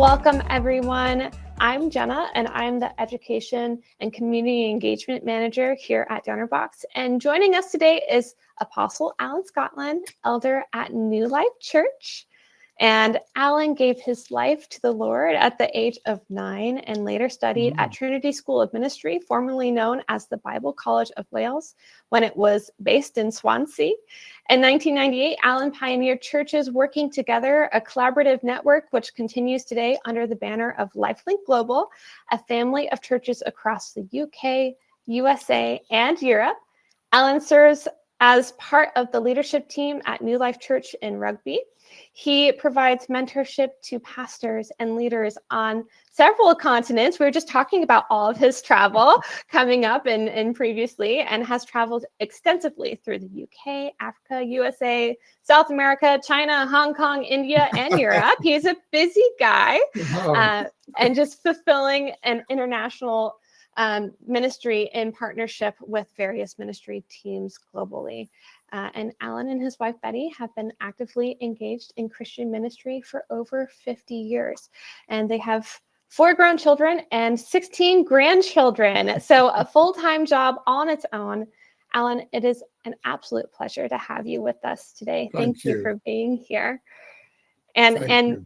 Welcome, everyone. I'm Jenna, and I'm the Education and Community Engagement Manager here at Donorbox. And joining us today is Apostle Alan Scotland, elder at New Life Church. And Alan gave his life to the Lord at the age of 9 and later studied at Trinity School of Ministry, formerly known as the Bible College of Wales, when it was based in Swansea. In 1998, Alan pioneered Churches Working Together, a collaborative network which continues today under the banner of LifeLink Global, a family of churches across the UK, USA, and Europe. Alan serves as part of the leadership team at New Life Church in Rugby. He provides mentorship to pastors and leaders on several continents. We were just talking about all of his travel coming up and previously, and has traveled extensively through the UK, Africa, USA, South America, China, Hong Kong, India, and Europe. He's a busy guy and just fulfilling an international ministry in partnership with various ministry teams globally. And Alan and his wife, Betty, have been actively engaged in Christian ministry for over 50 years. And they have 4 grown children and 16 grandchildren. So a full-time job on its own. Alan, it is an absolute pleasure to have you with us today. Thank you for being here. And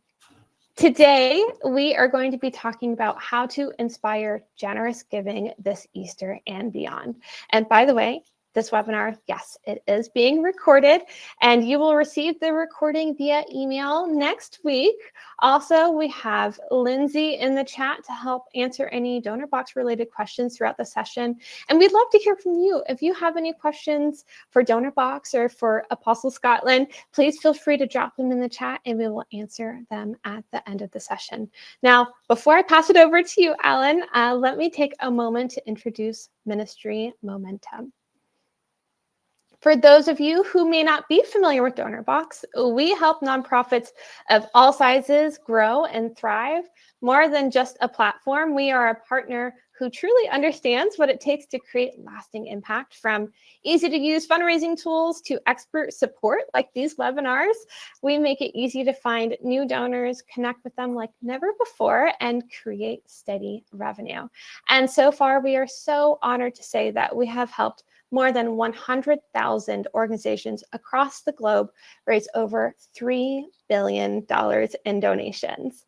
today, we are going to be talking about how to inspire generous giving this Easter and beyond. And by the way, this webinar, yes, it is being recorded, and you will receive the recording via email next week. Also, we have Lindsay in the chat to help answer any Donorbox related questions throughout the session. And we'd love to hear from you. If you have any questions for Donorbox or for Apostle Scotland, please feel free to drop them in the chat and we will answer them at the end of the session. Now, before I pass it over to you, Alan, let me take a moment to introduce Ministry Momentum. For those of you who may not be familiar with Donorbox, we help nonprofits of all sizes grow and thrive. More than just a platform, we are a partner who truly understands what it takes to create lasting impact, from easy-to-use fundraising tools to expert support like these webinars. We make it easy to find new donors, connect with them like never before, and create steady revenue. And so far, we are so honored to say that we have helped more than 100,000 organizations across the globe raise over $3 billion in donations.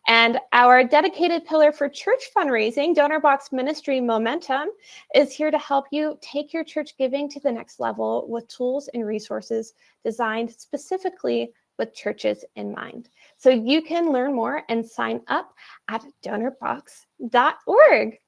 And our dedicated pillar for church fundraising, Donorbox MinistryMomentum, is here to help you take your church giving to the next level with tools and resources designed specifically with churches in mind. So you can learn more and sign up at donorbox.org.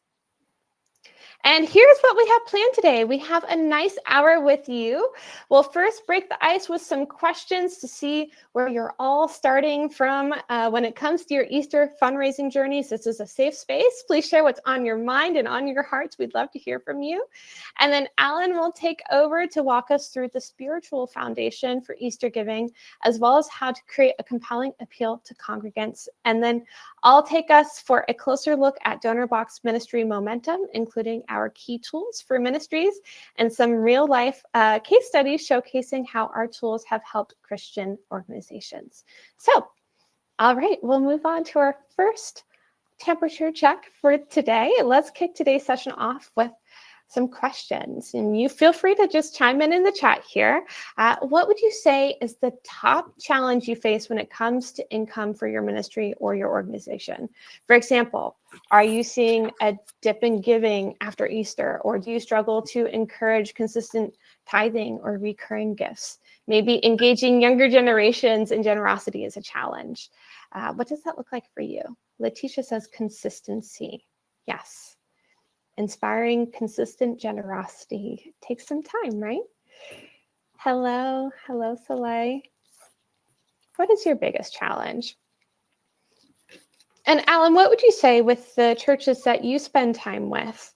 And here's what we have planned today. We have a nice hour with you. We'll first break the ice with some questions to see where you're all starting from when it comes to your Easter fundraising journeys. This is a safe space. Please share what's on your mind and on your hearts. We'd love to hear from you. And then Alan will take over to walk us through the spiritual foundation for Easter giving, as well as how to create a compelling appeal to congregants. And then I'll take us for a closer look at Donorbox MinistryMomentum, including our key tools for ministries and some real life case studies showcasing how our tools have helped Christian organizations. So, all right, we'll move on to our first temperature check for today. Let's kick today's session off with some questions, and you feel free to just chime in the chat here. What would you say is the top challenge you face when it comes to income for your ministry or your organization? For example, are you seeing a dip in giving after Easter, or do you struggle to encourage consistent tithing or recurring gifts? Maybe engaging younger generations in generosity is a challenge. What does that look like for you? Letitia says consistency. Yes. Inspiring consistent generosity takes some time, right? Hello, Soleil. What is your biggest challenge? And Alan, what would you say with the churches that you spend time with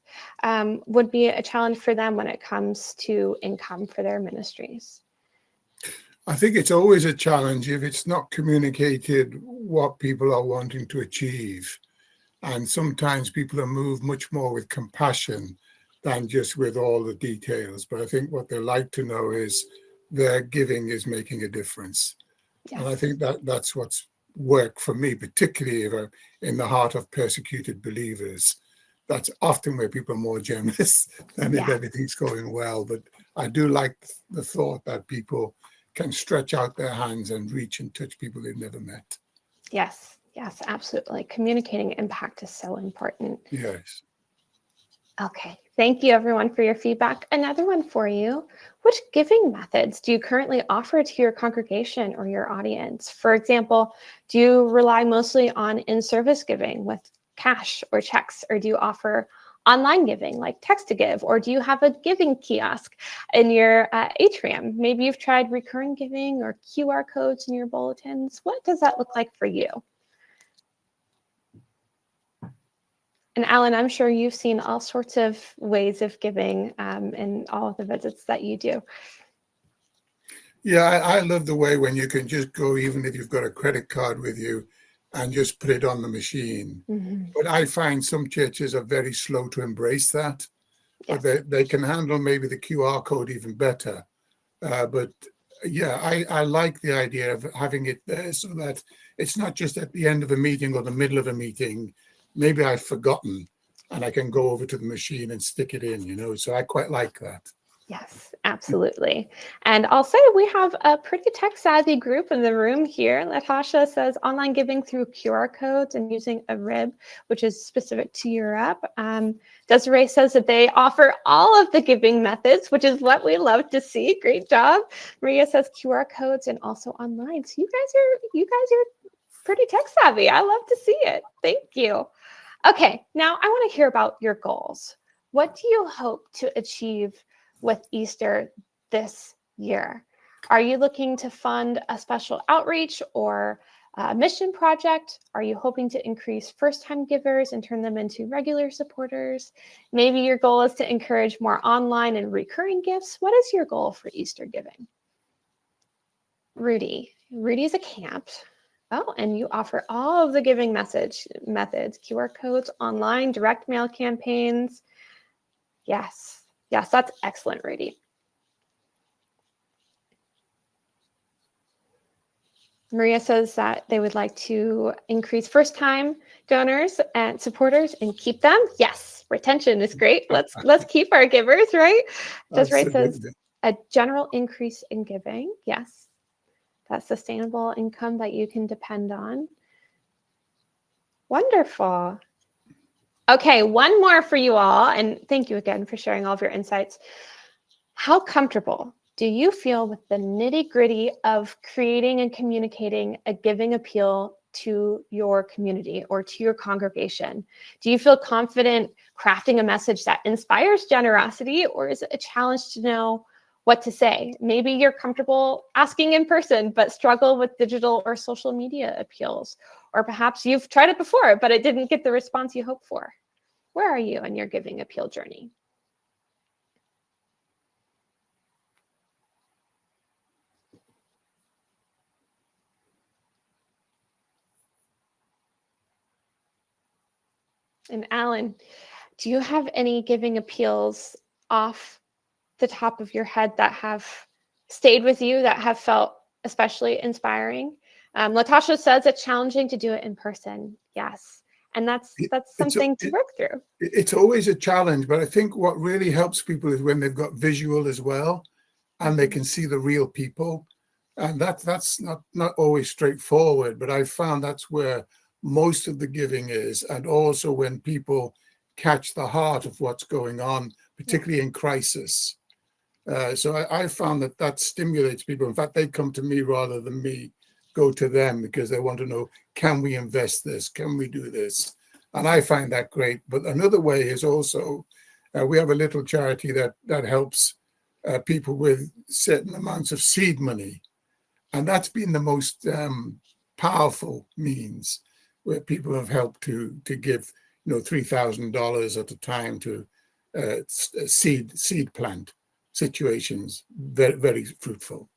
would be a challenge for them when it comes to income for their ministries? I think it's always a challenge if it's not communicated what people are wanting to achieve. And sometimes people are moved much more with compassion than just with all the details. But I think what they like to know is their giving is making a difference. Yes. And I think that's what's work for me, particularly if I'm in the heart of persecuted believers. That's often where people are more generous than if everything's going well. But I do like the thought that people can stretch out their hands and reach and touch people they've never met. Yes, yes, absolutely. Communicating impact is so important. Yes. Okay, thank you everyone for your feedback. Another one for you. Which giving methods do you currently offer to your congregation or your audience? For example, do you rely mostly on in-service giving with cash or checks, or do you offer online giving like text to give, or do you have a giving kiosk in your atrium? Maybe you've tried recurring giving or QR codes in your bulletins. What does that look like for you? And Alan, I'm sure you've seen all sorts of ways of giving in all of the visits that you do. Yeah, I love the way when you can just go, even if you've got a credit card with you, and just put it on the machine. But I find some churches are very slow to embrace that. Yes. But they can handle maybe the QR code even better. But yeah, I like the idea of having it there so that it's not just at the end of a meeting or the middle of a meeting. Maybe I've forgotten and I can go over to the machine and stick it in, you know, so I quite like that. Yes, absolutely. And I'll say we have a pretty tech savvy group in the room here. Latasha says online giving through QR codes and using a RIB, which is specific to Europe. Desiree says that they offer all of the giving methods, which is what we love to see. Great job. Maria says QR codes and also online. So you guys are pretty tech savvy. I love to see it. Thank you. Okay, now I want to hear about your goals. What do you hope to achieve with Easter this year? Are you looking to fund a special outreach or a mission project? Are you hoping to increase first-time givers and turn them into regular supporters? Maybe your goal is to encourage more online and recurring gifts. What is your goal for Easter giving? Rudy. Rudy's a camp. Oh, and you offer all of the giving methods, QR codes, online, direct mail campaigns. Yes, that's excellent, Rudy. Maria says that they would like to increase first-time donors and supporters and keep them. Yes, retention is great. Let's keep our givers, right? Desiree says a general increase in giving. Yes, that sustainable income that you can depend on. Wonderful. Okay, one more for you all, and thank you again for sharing all of your insights. How comfortable do you feel with the nitty-gritty of creating and communicating a giving appeal to your community or to your congregation? Do you feel confident crafting a message that inspires generosity, or is it a challenge to know what to say? Maybe you're comfortable asking in person, but struggle with digital or social media appeals. Or perhaps you've tried it before, but it didn't get the response you hoped for. Where are you in your giving appeal journey? And Alan, do you have any giving appeals off the top of your head that have stayed with you, that have felt especially inspiring? Latasha says it's challenging to do it in person. Yes. And that's something to work through. It's always a challenge, but I think what really helps people is when they've got visual as well, and they can see the real people. And that's not always straightforward, but I found that's where most of the giving is. And also when people catch the heart of what's going on, particularly in crisis. So I found that stimulates people. In fact, they come to me rather than me go to them, because they want to know, can we invest this? Can we do this? And I find that great. But another way is also, we have a little charity that helps people with certain amounts of seed money. And that's been the most powerful means, where people have helped to give, $3,000 at a time to seed plant situations. Very, very fruitful.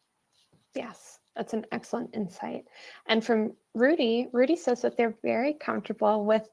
Yes, that's an excellent insight. And from Rudy says that they're very comfortable with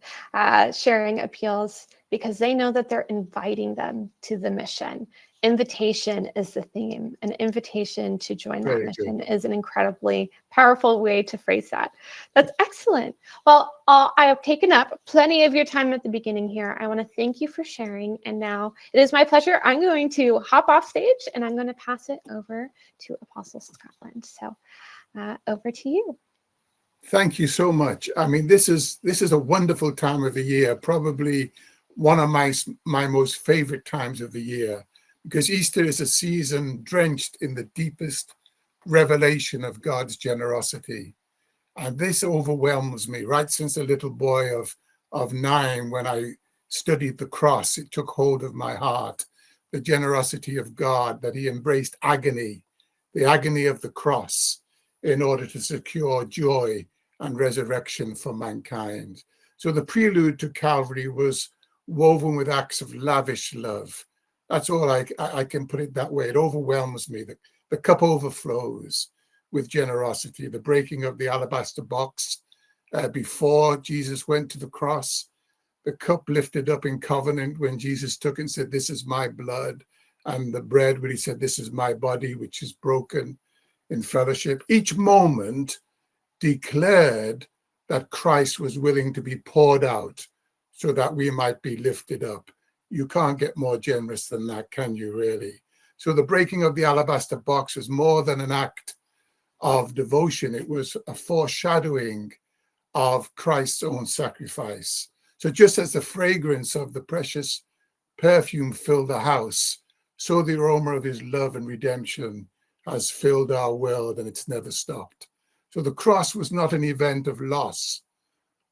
sharing appeals because they know that they're inviting them to the mission. invitation is the theme. An invitation to join that Very mission good. is an incredibly powerful way to phrase that. That's excellent. Well, I have taken up plenty of your time at the beginning here. I want to thank you for sharing. And now it is my pleasure. I'm going to hop off stage and I'm going to pass it over to Apostle Scotland. So over to you. Thank you so much. I mean, this is a wonderful time of the year, probably one of my most favorite times of the year, because Easter is a season drenched in the deepest revelation of God's generosity. And this overwhelms me right since a little boy of 9, when I studied the cross. It took hold of my heart, the generosity of God, that he embraced agony, the agony of the cross, in order to secure joy and resurrection for mankind. So the prelude to Calvary was woven with acts of lavish love. That's all I can put it that way. It overwhelms me. The cup overflows with generosity. The breaking of the alabaster box before Jesus went to the cross, the cup lifted up in covenant when Jesus took and said, "This is my blood," and the bread when he said, "This is my body, which is broken in fellowship." Each moment declared that Christ was willing to be poured out so that we might be lifted up. You can't get more generous than that, can you really? So the breaking of the alabaster box was more than an act of devotion. It was a foreshadowing of Christ's own sacrifice. So just as the fragrance of the precious perfume filled the house, so the aroma of his love and redemption has filled our world, and it's never stopped. So the cross was not an event of loss,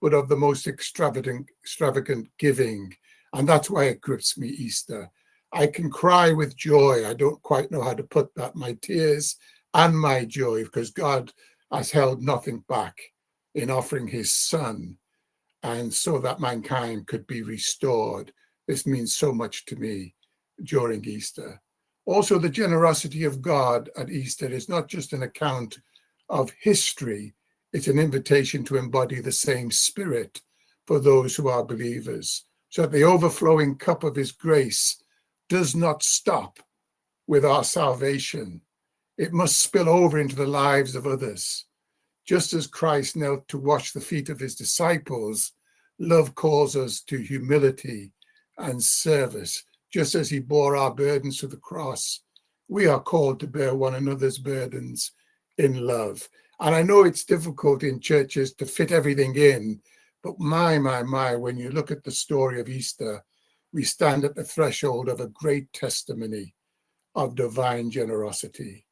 but of the most extravagant giving. And that's why it grips me, Easter. I can cry with joy. I don't quite know how to put that, my tears and my joy, because God has held nothing back in offering his son, and so that mankind could be restored. This means so much to me during Easter. Also, the generosity of God at Easter is not just an account of history, it's an invitation to embody the same spirit for those who are believers. So that the overflowing cup of his grace does not stop with our salvation. It must spill over into the lives of others. Just as Christ knelt to wash the feet of his disciples, love calls us to humility and service. Just as he bore our burdens to the cross, we are called to bear one another's burdens in love. And I know it's difficult in churches to fit everything in, but my, when you look at the story of Easter, we stand at the threshold of a great testimony of divine generosity.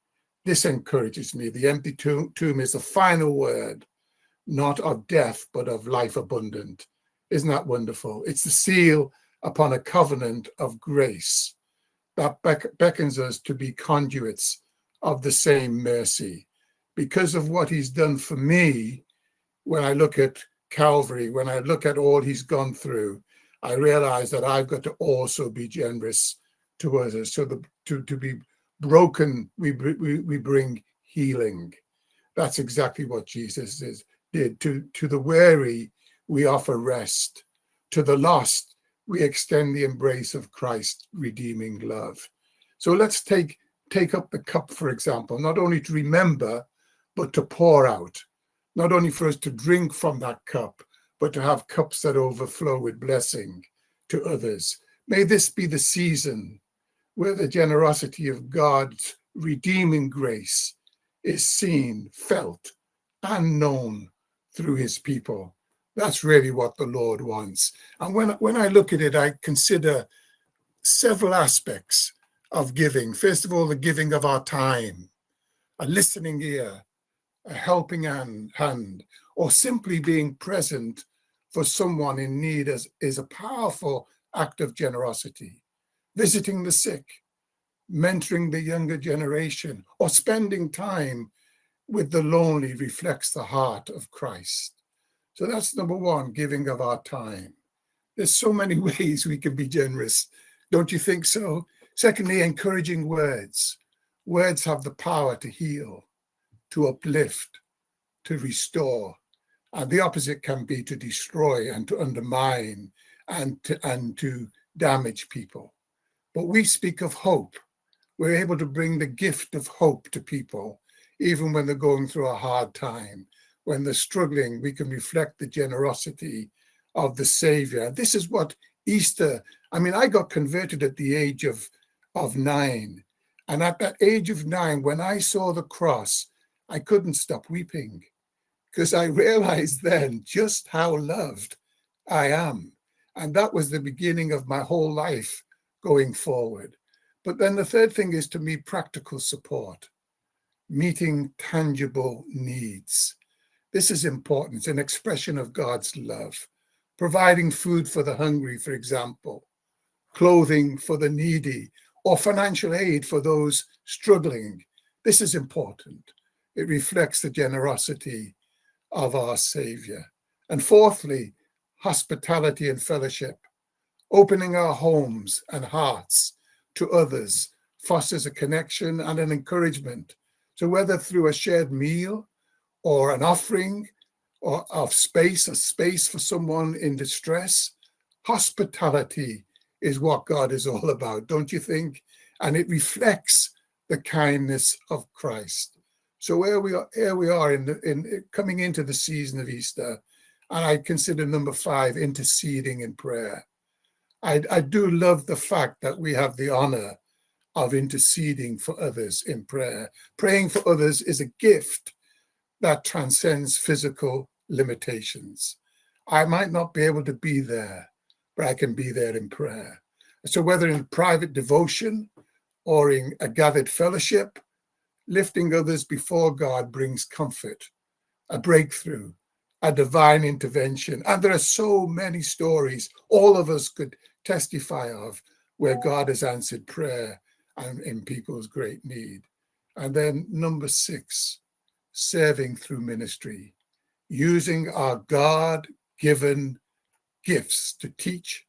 This encourages me. The empty tomb is the final word, not of death, but of life abundant. Isn't that wonderful? It's the seal upon a covenant of grace that beckons us to be conduits of the same mercy. Because of what he's done for me, when I look at Calvary, when I look at all he's gone through, I realize that I've got to also be generous to others. So to be broken, we bring healing. That's exactly what Jesus did. To the weary, we offer rest. To the lost, we extend the embrace of Christ's redeeming love. So let's take up the cup, for example, not only to remember, but to pour out. Not only for us to drink from that cup, but to have cups that overflow with blessing to others. May this be the season where the generosity of God's redeeming grace is seen, felt, and known through his people. That's really what the Lord wants. And when I look at it, I consider several aspects of giving. First of all, the giving of our time, a listening ear, a helping hand, or simply being present for someone in need is a powerful act of generosity. Visiting the sick, mentoring the younger generation, or spending time with the lonely reflects the heart of Christ. So that's number one, giving of our time. There's so many ways we can be generous. Don't you think so? Secondly, encouraging words. Words have the power to heal, to uplift, to restore. And the opposite can be to destroy and to undermine and to damage people. But we speak of hope, We're able to bring the gift of hope to people, even when they're going through a hard time. When they're struggling, we can reflect the generosity of the Savior. This is what Easter, I got converted at the age of 9. And at that age of 9, when I saw the cross, I couldn't stop weeping, because I realized then just how loved I am. And that was the beginning of my whole life going forward. But then the third thing is, to me, practical support, meeting tangible needs. This is important. It's an expression of God's love. Providing food for the hungry, for example, clothing for the needy, or financial aid for those struggling. This is important. It reflects the generosity of our Savior. And fourthly, hospitality and fellowship. Opening our homes and hearts to others fosters a connection and an encouragement. So whether through a shared meal or an offering or of space, a space for someone in distress, hospitality is what God is all about, don't you think? And it reflects the kindness of Christ. So here we are in coming into the season of Easter, and I consider number 5, interceding in prayer. I do love the fact that we have the honor of interceding for others in prayer. Praying for others is a gift that transcends physical limitations. I might not be able to be there, but I can be there in prayer. So whether in private devotion or in a gathered fellowship, lifting others before God brings comfort, a breakthrough, a divine intervention. And there are so many stories all of us could testify of where God has answered prayer and in people's great need. And then number 6, serving through ministry, using our God-given gifts to teach,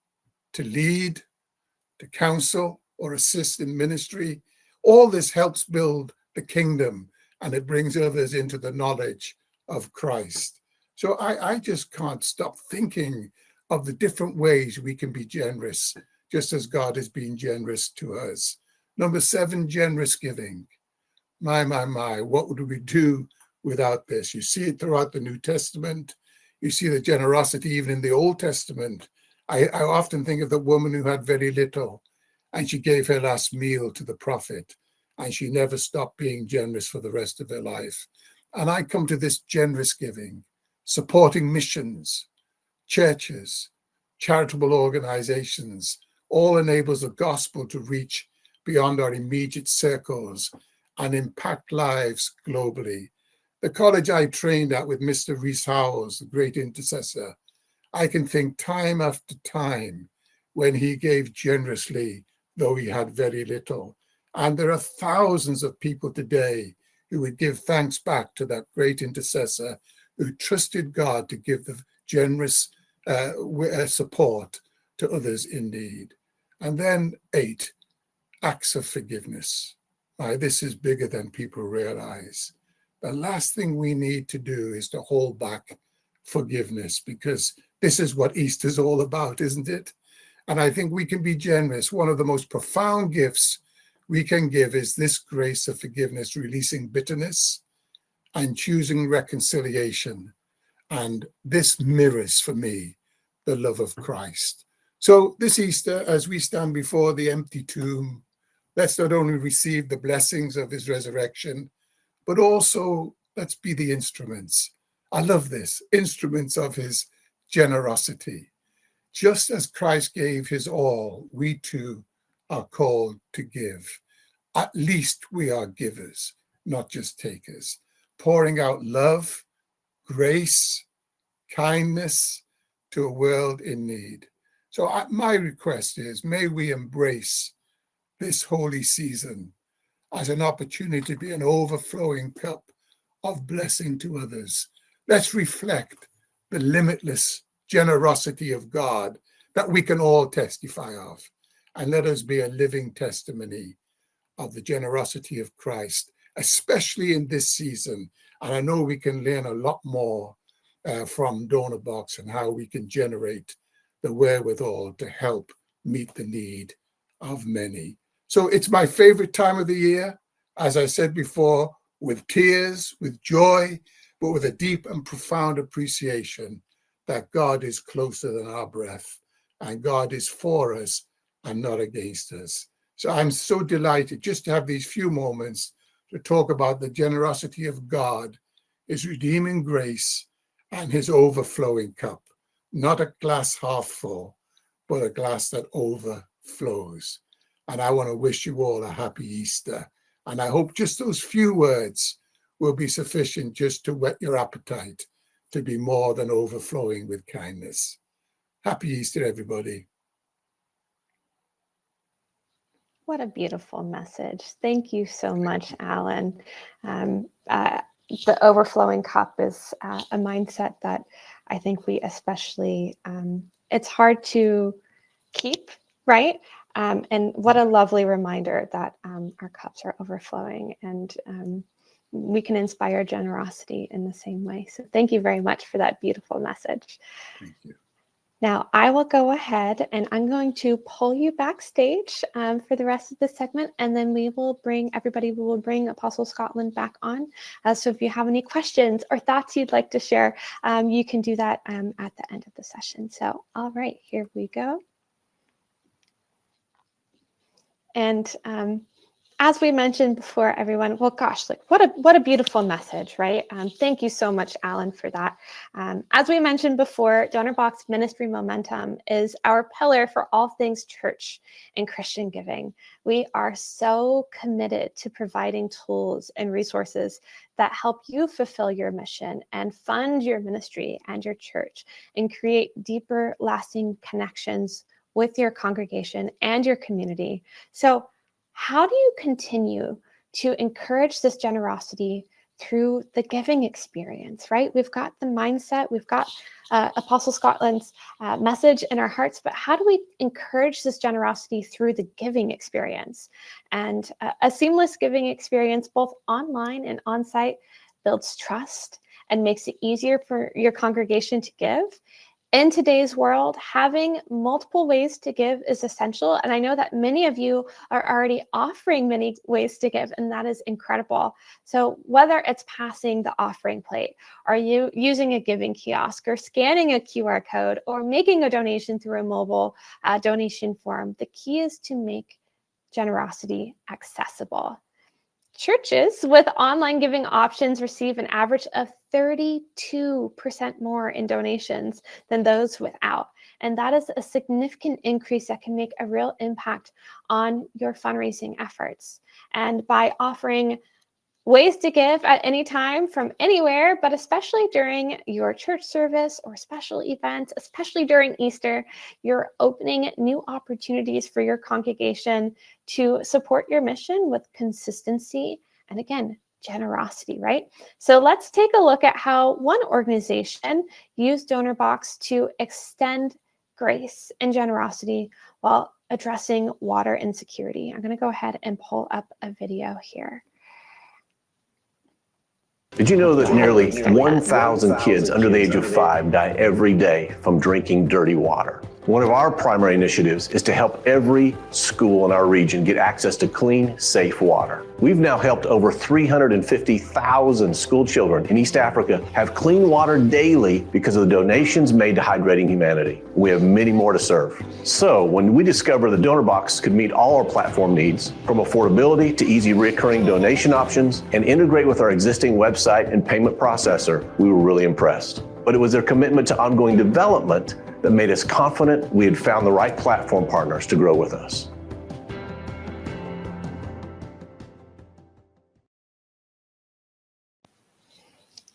to lead, to counsel, or assist in ministry. All this helps build the kingdom, and it brings others into the knowledge of Christ. So I just can't stop thinking of the different ways we can be generous, just as God has been generous to us. Number 7, generous giving. My, what would we do without this? You see it throughout the New Testament. You see the generosity even in the Old Testament. I often think of the woman who had very little, and she gave her last meal to the prophet, and she never stopped being generous for the rest of her life. And I come to this generous giving, supporting missions, churches, charitable organizations, all enables the gospel to reach beyond our immediate circles and impact lives globally. The college I trained at with Mr. Rees Howells, the great intercessor, I can think time after time when he gave generously, though he had very little. And there are thousands of people today who would give thanks back to that great intercessor who trusted God to give the generous support to others in need. And then 8, acts of forgiveness. This is bigger than people realize. The last thing we need to do is to hold back forgiveness, because this is what Easter is all about, isn't it? And I think we can be generous. One of the most profound gifts we can give is this grace of forgiveness, releasing bitterness and choosing reconciliation. And this mirrors for me the love of Christ. So this Easter, as we stand before the empty tomb, let's not only receive the blessings of his resurrection, but also let's be the instruments. I love this, instruments of his generosity. Just as Christ gave his all, we too are called to give. At least we are givers, not just takers, pouring out love, grace, kindness to a world in need. So my request is, may we embrace this holy season as an opportunity to be an overflowing cup of blessing to others. Let's reflect the limitless generosity of God that we can all testify of. And let us be a living testimony of the generosity of Christ, especially in this season. And I know we can learn a lot more from Donorbox and how we can generate the wherewithal to help meet the need of many. So it's my favorite time of the year, as I said before, with tears, with joy, but with a deep and profound appreciation that God is closer than our breath, and God is for us and not against us. So I'm so delighted just to have these few moments to talk about the generosity of God, his redeeming grace, and his overflowing cup. Not a glass half full, but a glass that overflows. And I want to wish you all a happy Easter. And I hope just those few words will be sufficient just to whet your appetite to be more than overflowing with kindness. Happy Easter, everybody. What a beautiful message. Thank you so much, Alan. The overflowing cup is a mindset that I think we especially, it's hard to keep, right? And what a lovely reminder that our cups are overflowing, and we can inspire generosity in the same way. So thank you very much for that beautiful message. Thank you. Now I will go ahead and I'm going to pull you backstage for the rest of the segment, and then we will bring Apostle Scotland back on. So if you have any questions or thoughts you'd like to share, you can do that at the end of the session. So, all right, here we go. And as we mentioned before, everyone, well, gosh, like what a beautiful message, right? Thank you so much, Alan, for that. As we mentioned before, Donorbox MinistryMomentum is our pillar for all things church and Christian giving. We are so committed to providing tools and resources that help you fulfill your mission and fund your ministry and your church and create deeper, lasting connections with your congregation and your community. So how do you continue to encourage this generosity through the giving experience, right? We've got the mindset, we've got Apostle Scotland's message in our hearts, but how do we encourage this generosity through the giving experience? And a seamless giving experience, both online and on-site, builds trust and makes it easier for your congregation to give. In today's world, having multiple ways to give is essential. And I know that many of you are already offering many ways to give, and that is incredible. So whether it's passing the offering plate, are you using a giving kiosk or scanning a QR code or making a donation through a mobile donation form, the key is to make generosity accessible. Churches with online giving options receive an average of 32% more in donations than those without. And that is a significant increase that can make a real impact on your fundraising efforts. And by offering ways to give at any time from anywhere, but especially during your church service or special events, especially during Easter, you're opening new opportunities for your congregation to support your mission with consistency and, again, generosity, right? So let's take a look at how one organization used Donorbox to extend grace and generosity while addressing water insecurity. I'm going to go ahead and pull up a video here. Did you know that nearly 1,000 kids under the age of 5 die every day from drinking dirty water? One of our primary initiatives is to help every school in our region get access to clean, safe water. We've now helped over 350,000 school children in East Africa have clean water daily because of the donations made to Hydrating Humanity. We have many more to serve. So when we discovered the Donorbox could meet all our platform needs, from affordability to easy recurring donation options, and integrate with our existing website and payment processor, we were really impressed. But it was their commitment to ongoing development that made us confident we had found the right platform partners to grow with us.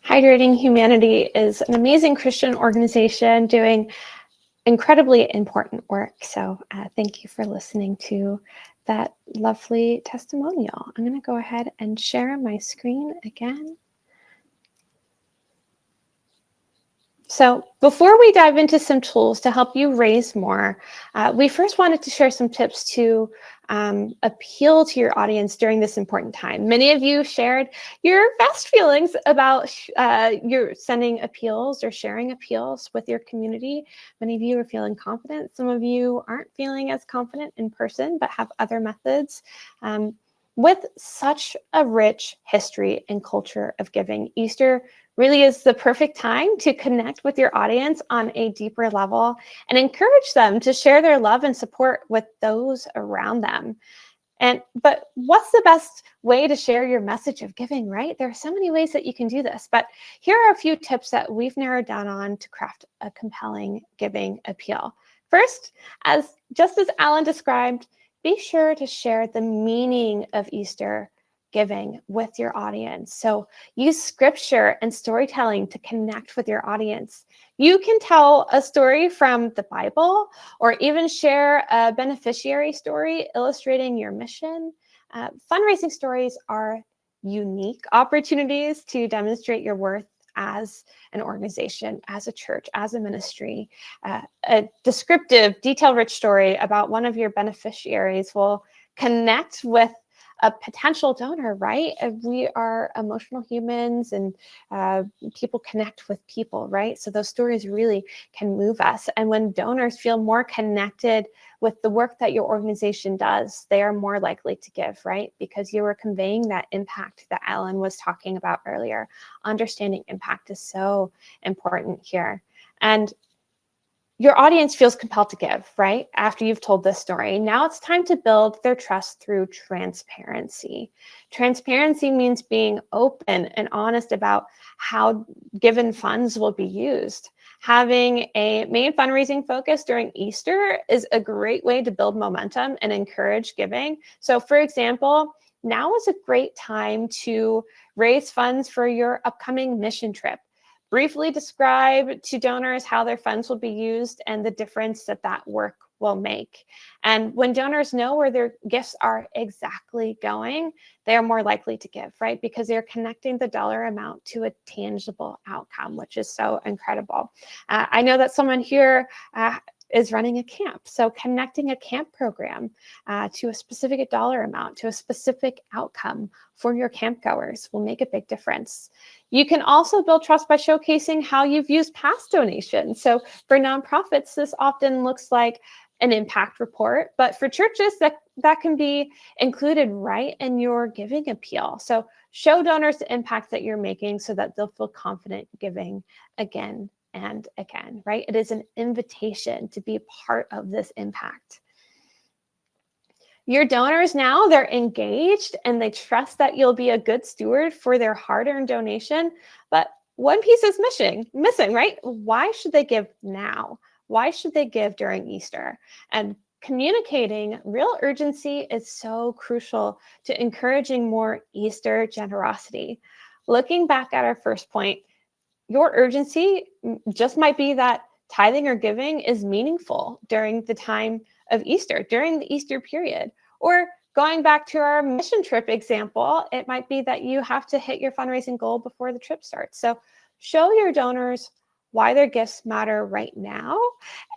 Hydrating Humanity is an amazing Christian organization doing incredibly important work. So thank you for listening to that lovely testimonial. I'm going to go ahead and share my screen again. So before we dive into some tools to help you raise more, we first wanted to share some tips to appeal to your audience during this important time. Many of you shared your best feelings about your sending appeals or sharing appeals with your community. Many of you are feeling confident. Some of you aren't feeling as confident in person, but have other methods. With such a rich history and culture of giving, Easter really is the perfect time to connect with your audience on a deeper level and encourage them to share their love and support with those around them. But what's the best way to share your message of giving, right? There are so many ways that you can do this, but here are a few tips that we've narrowed down on to craft a compelling giving appeal. First, just as Alan described, be sure to share the meaning of Easter giving with your audience. So use scripture and storytelling to connect with your audience. You can tell a story from the Bible or even share a beneficiary story illustrating your mission. Fundraising stories are unique opportunities to demonstrate your worth as an organization, as a church, as a ministry. A descriptive, detail-rich story about one of your beneficiaries will connect with a potential donor, right? We are emotional humans and people connect with people, right? So those stories really can move us. And when donors feel more connected with the work that your organization does, they are more likely to give, right? Because you are conveying that impact that Alan was talking about earlier. Understanding impact is so important here. And your audience feels compelled to give, right? After you've told this story. Now it's time to build their trust through transparency. Transparency means being open and honest about how given funds will be used. Having a main fundraising focus during Easter is a great way to build momentum and encourage giving. So for example, now is a great time to raise funds for your upcoming mission trip. Briefly describe to donors how their funds will be used and the difference that that work will make. And when donors know where their gifts are exactly going, they are more likely to give, right? Because they're connecting the dollar amount to a tangible outcome, which is so incredible. I know that someone here is running a camp. So connecting a camp program to a specific dollar amount, to a specific outcome for your camp goers will make a big difference. You can also build trust by showcasing how you've used past donations. So for nonprofits, this often looks like an impact report, but for churches, that can be included right in your giving appeal. So show donors the impact that you're making so that they'll feel confident giving again and again, right? It is an invitation to be part of this impact. Your donors now, they're engaged and they trust that you'll be a good steward for their hard-earned donation, but one piece is missing, right? Why should they give now? Why should they give during Easter? And communicating real urgency is so crucial to encouraging more Easter generosity. Looking back at our first point, your urgency just might be that tithing or giving is meaningful during the time of Easter, during the Easter period. Or going back to our mission trip example, it might be that you have to hit your fundraising goal before the trip starts. So show your donors why their gifts matter right now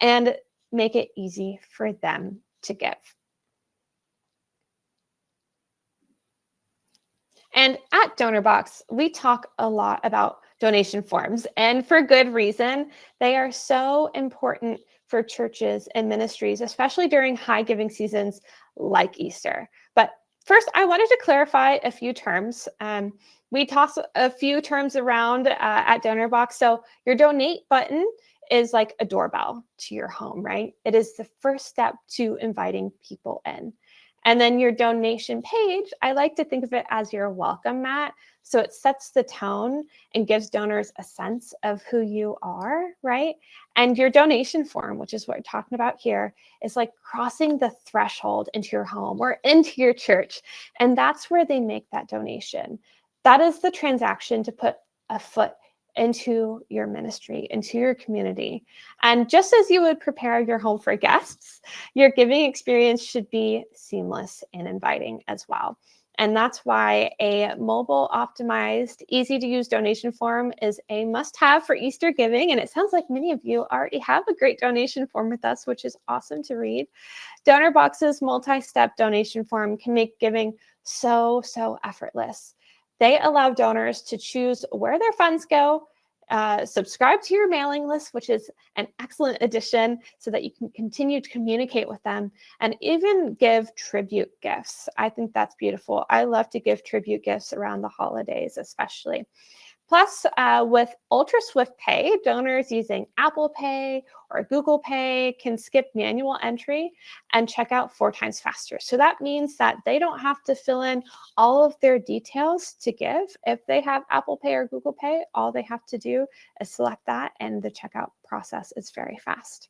and make it easy for them to give. And at Donorbox, we talk a lot about donation forms, and for good reason. They are so important for churches and ministries, especially during high giving seasons like Easter. But first, I wanted to clarify a few terms. We toss a few terms around at Donorbox. So your donate button is like a doorbell to your home, right? It is the first step to inviting people in. And then your donation page, I like to think of it as your welcome mat. So it sets the tone and gives donors a sense of who you are, right? And your donation form, which is what we're talking about here, is like crossing the threshold into your home or into your church. And that's where they make that donation. That is the transaction to put a foot into your ministry, into your community. And just as you would prepare your home for guests, your giving experience should be seamless and inviting as well. And that's why a mobile optimized, easy to use donation form is a must-have for Easter giving. And it sounds like many of you already have a great donation form with us, which is awesome to read. Donorbox's multi-step donation form can make giving so effortless. They allow donors to choose where their funds go, subscribe to your mailing list, which is an excellent addition so that you can continue to communicate with them, and even give tribute gifts. I think that's beautiful. I love to give tribute gifts around the holidays, especially. Plus, with Ultra Swift Pay, donors using Apple Pay or Google Pay can skip manual entry and check out 4 times faster. So that means that they don't have to fill in all of their details to give. If they have Apple Pay or Google Pay, all they have to do is select that, and the checkout process is very fast.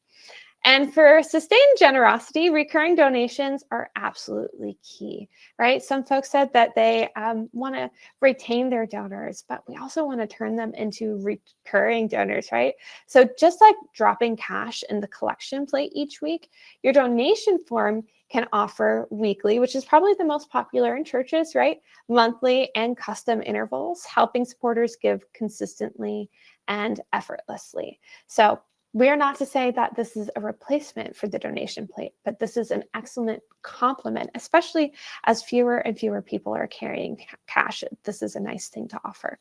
And for sustained generosity, recurring donations are absolutely key, right? Some folks said that they want to retain their donors, but we also want to turn them into recurring donors, right? So just like dropping cash in the collection plate each week, your donation form can offer weekly, which is probably the most popular in churches, right? Monthly and custom intervals, helping supporters give consistently and effortlessly. So we're not to say that this is a replacement for the donation plate, but this is an excellent complement, especially as fewer and fewer people are carrying cash. This is a nice thing to offer.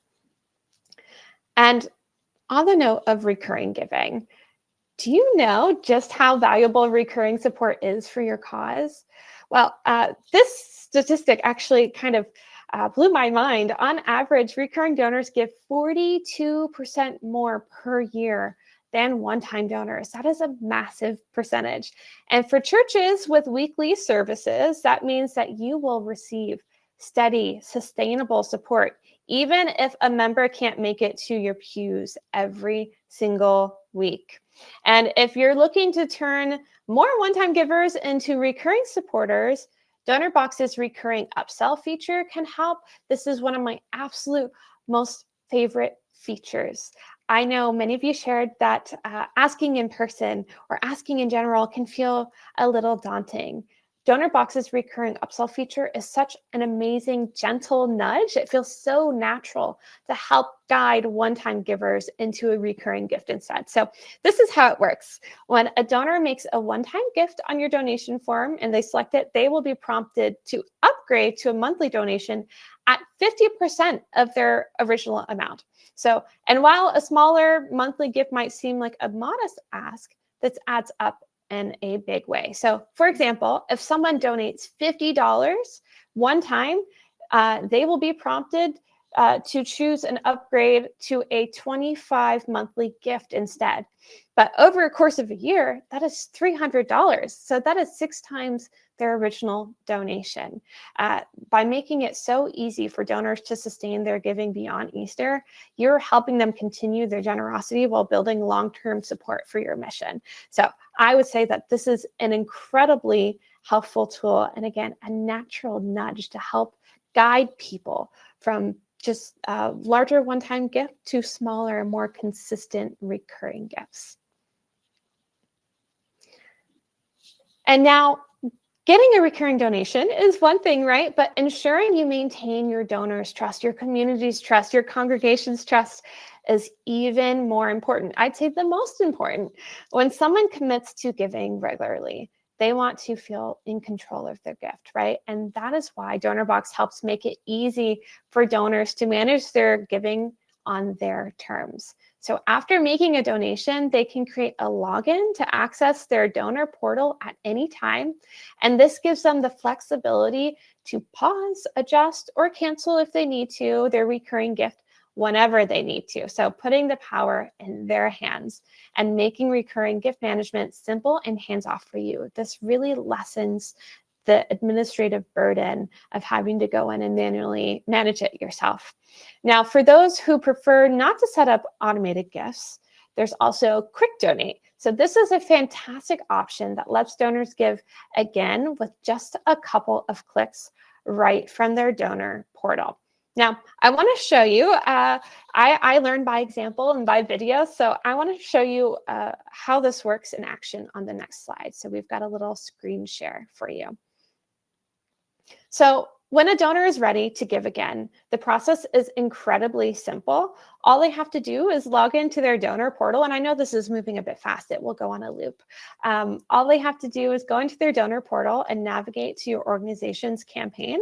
And on the note of recurring giving, do you know just how valuable recurring support is for your cause? Well, this statistic actually kind of blew my mind. On average, recurring donors give 42% more per year than one-time donors. That is a massive percentage. And for churches with weekly services, that means that you will receive steady, sustainable support, even if a member can't make it to your pews every single week. And if you're looking to turn more one-time givers into recurring supporters, Donorbox's recurring upsell feature can help. This is one of my absolute most favorite features. I know many of you shared that asking in person or asking in general can feel a little daunting. Donorbox's recurring upsell feature is such an amazing, gentle nudge. It feels so natural to help guide one-time givers into a recurring gift instead. So this is how it works. When a donor makes a one-time gift on your donation form and they select it, they will be prompted to upgrade to a monthly donation at 50% of their original amount. So, and while a smaller monthly gift might seem like a modest ask, this adds up in a big way. So for example, if someone donates $50 one time, they will be prompted to choose an upgrade to a 25 monthly gift instead. But over a course of a year, that is $300. So that is 6 times their original donation. By making it so easy for donors to sustain their giving beyond Easter, you're helping them continue their generosity while building long-term support for your mission. So I would say that this is an incredibly helpful tool. And again, a natural nudge to help guide people from just a larger one-time gift to smaller, more consistent recurring gifts. And now, getting a recurring donation is one thing, right? But ensuring you maintain your donors' trust, your community's trust, your congregation's trust is even more important. I'd say the most important. When someone commits to giving regularly, they want to feel in control of their gift, right? And that is why Donorbox helps make it easy for donors to manage their giving on their terms. So after making a donation, they can create a login to access their donor portal at any time. And this gives them the flexibility to pause, adjust, or cancel if they need to their recurring gift whenever they need to. So putting the power in their hands and making recurring gift management simple and hands-off for you. This really lessens the administrative burden of having to go in and manually manage it yourself. Now, for those who prefer not to set up automated gifts, there's also Quick Donate. So this is a fantastic option that lets donors give again with just a couple of clicks right from their donor portal. Now, I want to show you, I learned by example and by video, so I want to show you how this works in action on the next slide. So we've got a little screen share for you. So when a donor is ready to give again, the process is incredibly simple. All they have to do is log into their donor portal. And I know this is moving a bit fast. It will go on a loop. All they have to do is go into their donor portal and navigate to your organization's campaign.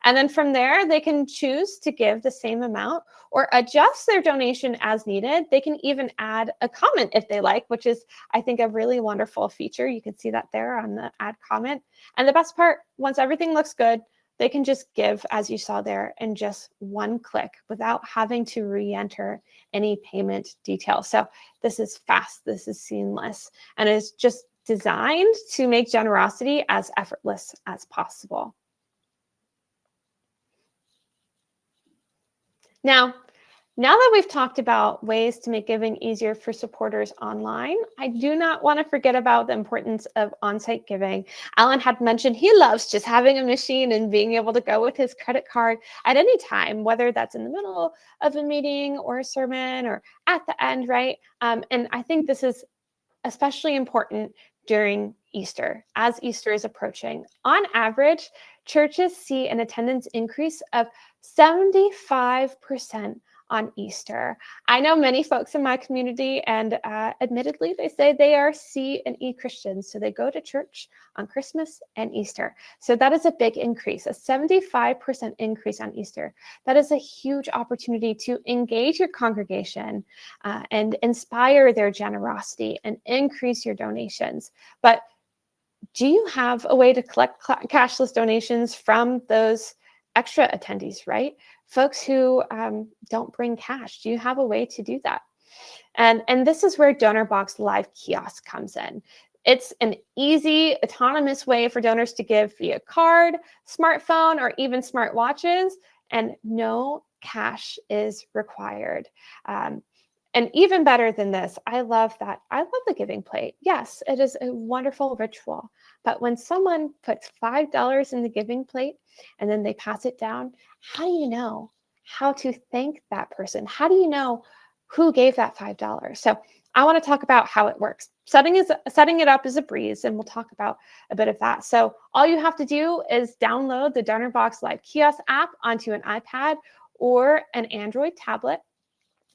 And then from there, they can choose to give the same amount or adjust their donation as needed. They can even add a comment if they like, which is, I think, a really wonderful feature. You can see that there on the add comment. And the best part, once everything looks good, they can just give, as you saw there, in just one click without having to re-enter any payment details. So this is fast, this is seamless, and it's just designed to make generosity as effortless as possible. Now that we've talked about ways to make giving easier for supporters online, I do not want to forget about the importance of on-site giving. Alan had mentioned he loves just having a machine and being able to go with his credit card at any time, whether that's in the middle of a meeting or a sermon or at the end, right? And I think this is especially important during Easter, as Easter is approaching. On average, churches see an attendance increase of 75% on Easter. I know many folks in my community, and admittedly, they say they are C and E Christians, so they go to church on Christmas and Easter. So that is a big increase, a 75% increase on Easter. That is a huge opportunity to engage your congregation and inspire their generosity and increase your donations. But do you have a way to collect cashless donations from those extra attendees, right? Folks who don't bring cash. Do you have a way to do that? And this is where Donorbox Live Kiosk comes in. It's an easy, autonomous way for donors to give via card, smartphone, or even smartwatches, and no cash is required. And even better than this, I love the giving plate. Yes, it is a wonderful ritual. But when someone puts $5 in the giving plate and then they pass it down, how do you know how to thank that person? How do you know who gave that $5? So I want to talk about how it works. Setting it up is a breeze, and we'll talk about a bit of that. So all you have to do is download the Donorbox Live Kiosk app onto an iPad or an Android tablet.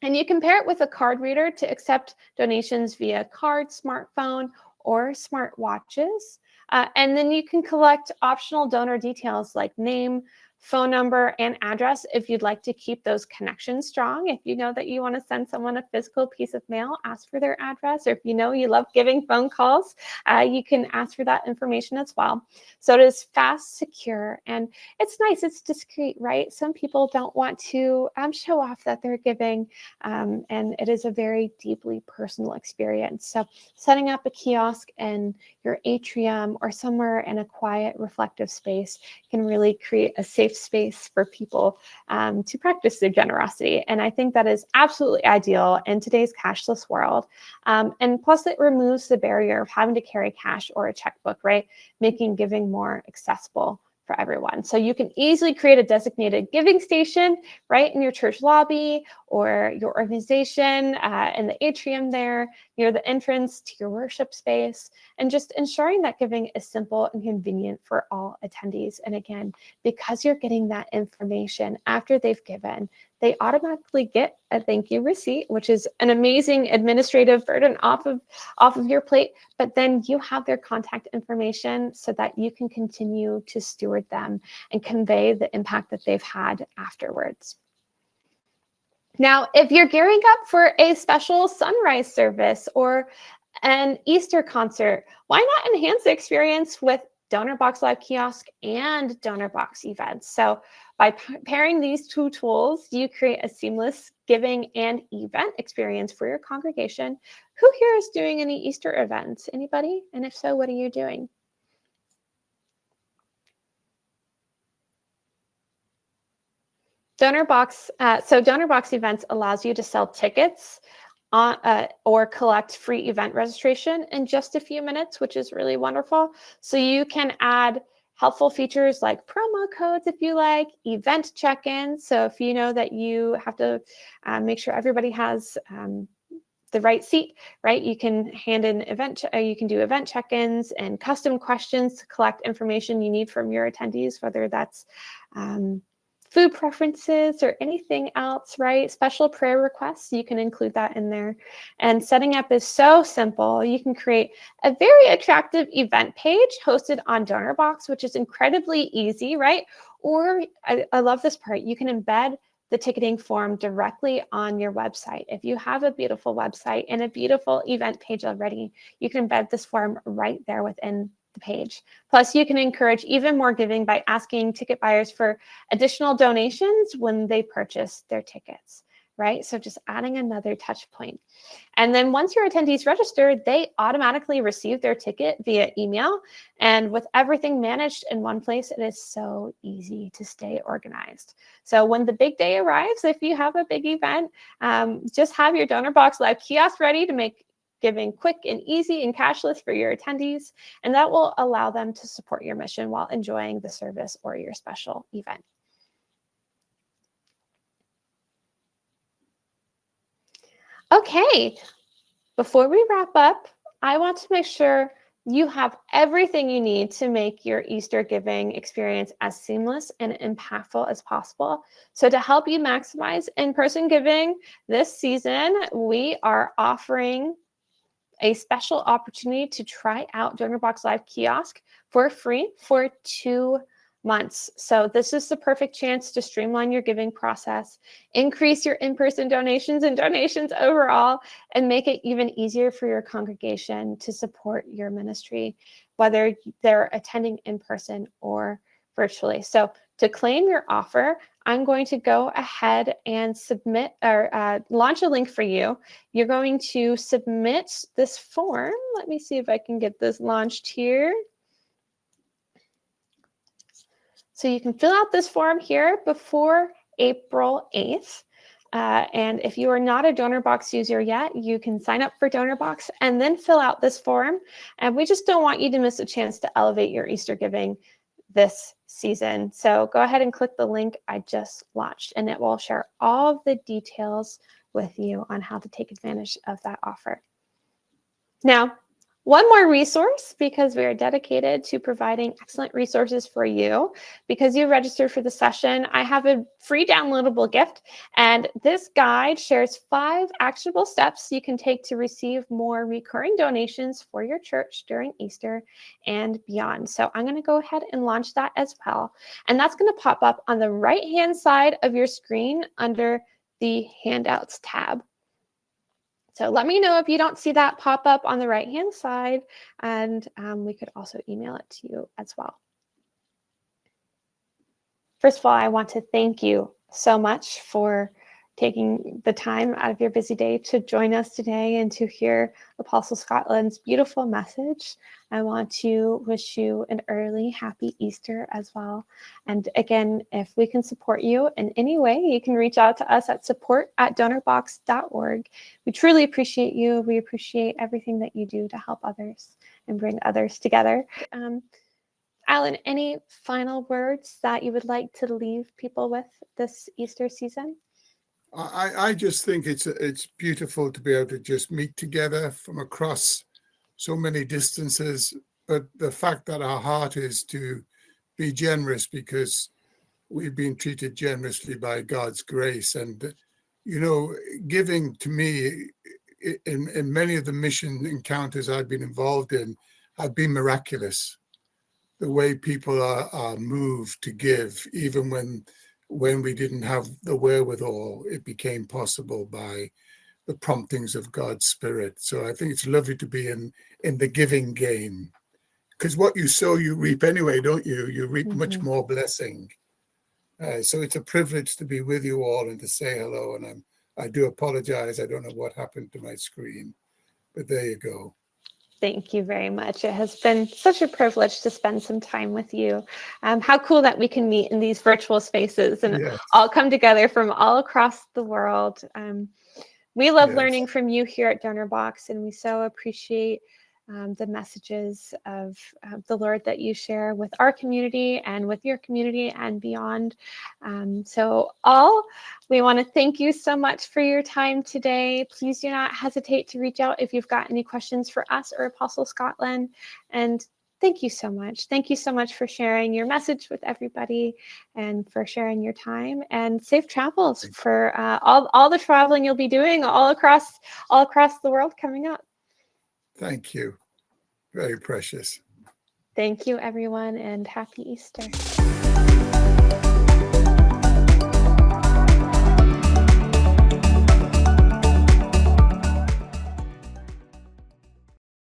And you can pair it with a card reader to accept donations via card, smartphone, or smartwatches. And then you can collect optional donor details like name, phone number, and address if you'd like to keep those connections strong. If you know that you want to send someone a physical piece of mail, ask for their address. Or if you know you love giving phone calls, you can ask for that information as well. So it is fast, secure, and it's nice. It's discreet, right? Some people don't want to show off that they're giving, and it is a very deeply personal experience. So setting up a kiosk in your atrium or somewhere in a quiet, reflective space can really create a safe space for people to practice their generosity. And I think that is absolutely ideal in today's cashless world. And plus it removes the barrier of having to carry cash or a checkbook, right? Making giving more accessible for everyone. So you can easily create a designated giving station right in your church lobby or your organization in the atrium there near the entrance to your worship space, and just ensuring that giving is simple and convenient for all attendees. And again, because you're getting that information after they've given, they automatically get a thank you receipt, which is an amazing administrative burden off of your plate. But then you have their contact information so that you can continue to steward them and convey the impact that they've had afterwards. Now, if you're gearing up for a special sunrise service or an Easter concert, why not enhance the experience with Donorbox Live Kiosk and Donorbox events? So by pairing these two tools, you create a seamless giving and event experience for your congregation. Who here is doing any Easter events? Anybody? And if so, what are you doing? Donorbox events allows you to sell tickets or collect free event registration in just a few minutes, which is really wonderful. So you can add helpful features like promo codes if you like, event check-ins. So if you know that you have to make sure everybody has the right seat, right? You can hand in you can do event check-ins and custom questions to collect information you need from your attendees, whether that's food preferences or anything else, right? Special prayer requests, you can include that in there. And setting up is so simple. You can create a very attractive event page hosted on Donorbox, which is incredibly easy, right? Or I love this part, you can embed the ticketing form directly on your website. If you have a beautiful website and a beautiful event page already, you can embed this form right there within the page. Plus, you can encourage even more giving by asking ticket buyers for additional donations when they purchase their tickets, right? So just adding another touch point. And then once your attendees register, they automatically receive their ticket via email. And with everything managed in one place, it is so easy to stay organized. So when the big day arrives, if you have a big event, just have your Donorbox Live kiosk ready to make giving quick and easy and cashless for your attendees. And that will allow them to support your mission while enjoying the service or your special event. Okay, before we wrap up, I want to make sure you have everything you need to make your Easter giving experience as seamless and impactful as possible. So to help you maximize in-person giving this season, we are offering a special opportunity to try out Donorbox Live Kiosk for free for 2 months. So this is the perfect chance to streamline your giving process, increase your in-person donations and donations overall, and make it even easier for your congregation to support your ministry, whether they're attending in person or virtually. So to claim your offer, I'm going to go ahead and submit or launch a link for you. You're going to submit this form. Let me see if I can get this launched here. So you can fill out this form here before April 8th. And if you are not a Donorbox user yet, you can sign up for Donorbox and then fill out this form. And we just don't want you to miss a chance to elevate your Easter giving this season. So go ahead and click the link I just launched, and it will share all of the details with you on how to take advantage of that offer. Now, one more resource, because we are dedicated to providing excellent resources for you. Because you registered for the session, I have a free downloadable gift, and this guide shares 5 actionable steps you can take to receive more recurring donations for your church during Easter and beyond. So I'm going to go ahead and launch that as well. And that's going to pop up on the right-hand side of your screen under the Handouts tab. So let me know if you don't see that pop up on the right-hand side, and we could also email it to you as well. First of all, I want to thank you so much for taking the time out of your busy day to join us today and to hear Apostle Scotland's beautiful message. I want to wish you an early happy Easter as well. And again, if we can support you in any way, you can reach out to us at support@donorbox.org. We truly appreciate you. We appreciate everything that you do to help others and bring others together. Alan, any final words that you would like to leave people with this Easter season? I just think it's beautiful to be able to just meet together from across so many distances, but the fact that our heart is to be generous because we've been treated generously by God's grace. And, you know, giving to me in many of the mission encounters I've been involved in have been miraculous. The way people are moved to give, even when we didn't have the wherewithal, it became possible by the promptings of God's Spirit. So I think it's lovely to be in the giving game, because what you sow, you reap anyway, don't you? You reap much more blessing. So it's a privilege to be with you all and to say hello. And I do apologize. I don't know what happened to my screen, but there you go. Thank you very much. It has been such a privilege to spend some time with you. How cool that we can meet in these virtual spaces and all come together from all across the world. We love learning from you here at Donorbox, and we so appreciate the messages of the Lord that you share with our community and with your community and beyond. We want to thank you so much for your time today. Please do not hesitate to reach out if you've got any questions for us or Apostle Scotland. And thank you so much. Thank you so much for sharing your message with everybody and for sharing your time, and safe travels for all the traveling you'll be doing all across the world coming up. Thank you. Very precious. Thank you, everyone, and happy Easter.